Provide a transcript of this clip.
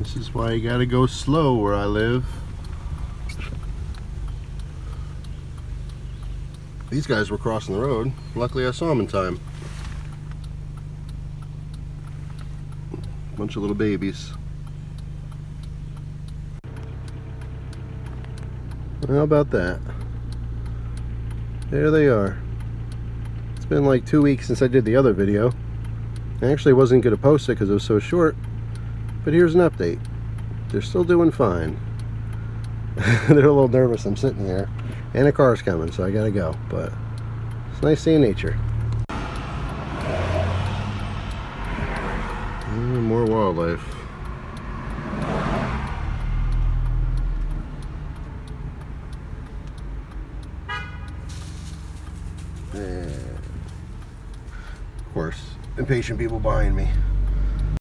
This is why you gotta go slow where I live. These guys were crossing the road. Luckily I saw them in time. Bunch of little babies. How about that? There they are. It's been like 2 weeks since I did the other video. I actually wasn't going to post it because it was so short, but here's an update. They're still doing fine. They're a little nervous. I'm sitting here, and a car's coming, so I gotta go. But it's nice seeing nature. More wildlife. And of course, impatient people behind me.